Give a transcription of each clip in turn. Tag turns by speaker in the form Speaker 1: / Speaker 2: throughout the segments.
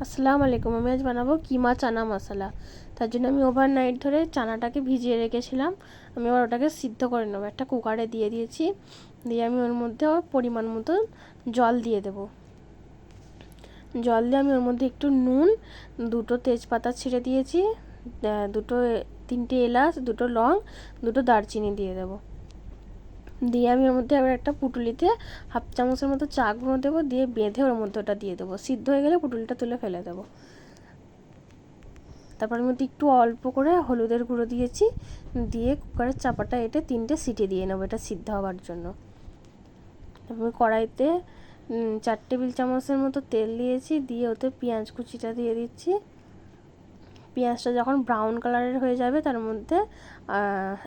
Speaker 1: আসসালামু আলাইকুম। আমি আজ বানাবো কিমা চানা মশলা। তার জন্য আমি ওভারনাইট ধরে চানাটাকে ভিজিয়ে রেখেছিলাম। আমি আবার ওটাকে সিদ্ধ করে নেবো। একটা কুকারে দিয়ে দিয়েছি, দিয়ে আমি ওর মধ্যে পরিমাণ মতো জল দিয়ে দেবো। জল দিয়ে আমি ওর মধ্যে একটু নুন, দুটো তেজপাতা ছিঁড়ে দিয়েছি, তিনটে এলাচ, দুটো লং, দুটো দারচিনি দিয়ে দেবো। দিয়ে আমি ওর মধ্যে আবার একটা পুটুলিতে হাফ চামচের মতো চা গুঁড়ো দেবো, দিয়ে বেঁধে ওর মধ্যে ওটা দিয়ে দেবো। সিদ্ধ হয়ে গেলে পুটুলিটা তুলে ফেলে দেবো। তারপর এর মধ্যে একটু অল্প করে হলুদের গুঁড়ো দিয়েছি, দিয়ে কুকারের চাপাটা এঁটে 3টে সিটি দিয়ে নেবো এটা সিদ্ধ হওয়ার জন্য। আমি কড়াইতে 4 টেবিল চামচের মতো তেল দিয়েছি, দিয়ে ওতে পেঁয়াজ কুচিটা দিয়ে দিচ্ছি। পেঁয়াজটা যখন ব্রাউন কালারের হয়ে যাবে তার মধ্যে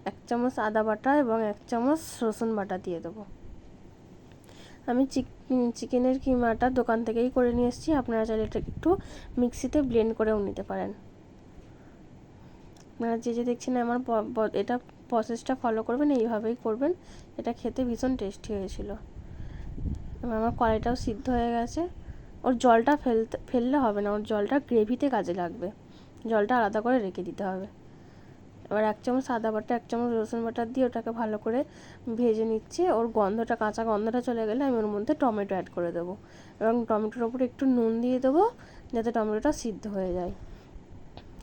Speaker 1: 1 চামচ আদা বাটা এবং 1 চামচ রসুন বাটা দিয়ে দেবো। আমি চিকেনের কিমাটা দোকান থেকেই করে নিয়ে এসেছি, আপনারা চাইলে এটা একটু মিক্সিতে ব্লেন্ড করেও নিতে পারেন। আপনারা যে দেখছেন আমার এটা প্রসেসটা ফলো করবেন, এইভাবেই করবেন। এটা খেতে ভীষণ টেস্টি হয়েছিল। আমার কড়াইটাও সিদ্ধ হয়ে গেছে। ওর জলটা ফেললে হবে না, ওর জলটা গ্রেভিতে কাজে লাগবে। জলটা আলাদা করে রেখে দিতে হবে। এবার 1 চামচ আদা বাটা 1 চামচ রসুন বাটা দিয়ে ওটাকে ভালো করে ভেজে নিচ্ছি। ওর কাঁচা গন্ধটা চলে গেলে আমি ওর মধ্যে টমেটো অ্যাড করে দেবো এবং টমেটোর উপরে একটু নুন দিয়ে দেবো যাতে টমেটোটা সিদ্ধ হয়ে যায়।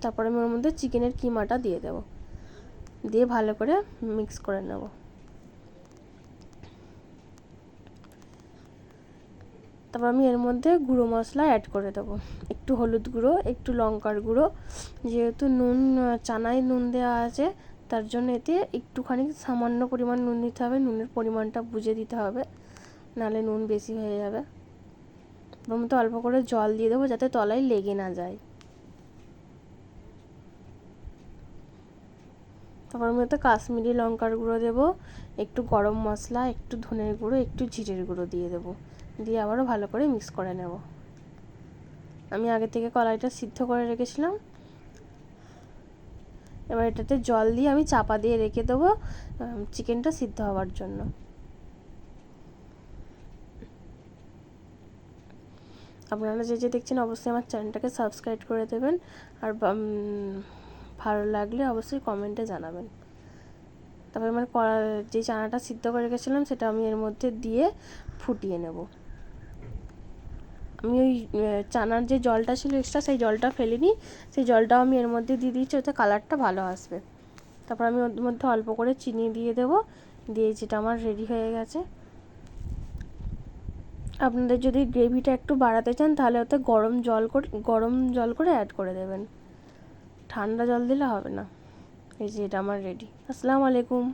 Speaker 1: তারপরে আমি ওর মধ্যে চিকেনের কিমাটা দিয়ে দেবো, দিয়ে ভালো করে মিক্স করে নেব। তারপর আমি এর মধ্যে গুঁড়ো মশলা অ্যাড করে দেবো, একটু হলুদ গুঁড়ো, একটু লঙ্কার গুঁড়ো। যেহেতু চানায় নুন দেওয়া আছে, তার জন্য এতে একটুখানি সামান্য পরিমাণ নুন দিতে হবে। নুনের পরিমাণটা বুঝে দিতে হবে, নাহলে নুন বেশি হয়ে যাবে। এর মধ্যে অল্প করে জল দিয়ে দেবো যাতে তলায় লেগে না যায়। তারপর মধ্যে কাশ্মীরি লঙ্কার গুঁড়ো দেবো, একটু গরম মশলা, একটু ধনের গুঁড়ো, একটু জিরের গুঁড়ো দিয়ে দেবো, দিয়ে আবারও ভালো করে মিক্স করে নেব। আমি আগে থেকে কড়াইটা সিদ্ধ করে রেখেছিলাম। এবার এটাতে জল দিয়ে আমি চাপা দিয়ে রেখে দেবো চিকেনটা সিদ্ধ হওয়ার জন্য। আপনারা যে দেখছেন অবশ্যই আমার চ্যানেলটাকে সাবস্ক্রাইব করে দেবেন, আর ভালো লাগলে অবশ্যই কমেন্টে জানাবেন। তারপর আমার যে চানাটা সিদ্ধ করে রেখেছিলাম সেটা আমি এর মধ্যে দিয়ে ফুটিয়ে নেব। আমি ওই চানার যে জলটা ছিল এক্সট্রা, সেই জলটা ফেলিনি, সেই জলটাও আমি এর মধ্যে দিয়ে দিয়েছি, ওতে কালারটা ভালো আসবে। তারপর আমি ওর মধ্যে অল্প করে চিনি দিয়ে দেবো, দিয়ে যেটা আমার রেডি হয়ে গেছে। আপনাদের যদি গ্রেভিটা একটু বাড়াতে চান তাহলে ওতে গরম জল করে অ্যাড করে দেবেন, ঠান্ডা জল দিলে হবে না। এই যে এটা আমার রেডি। আসসালামু আলাইকুম।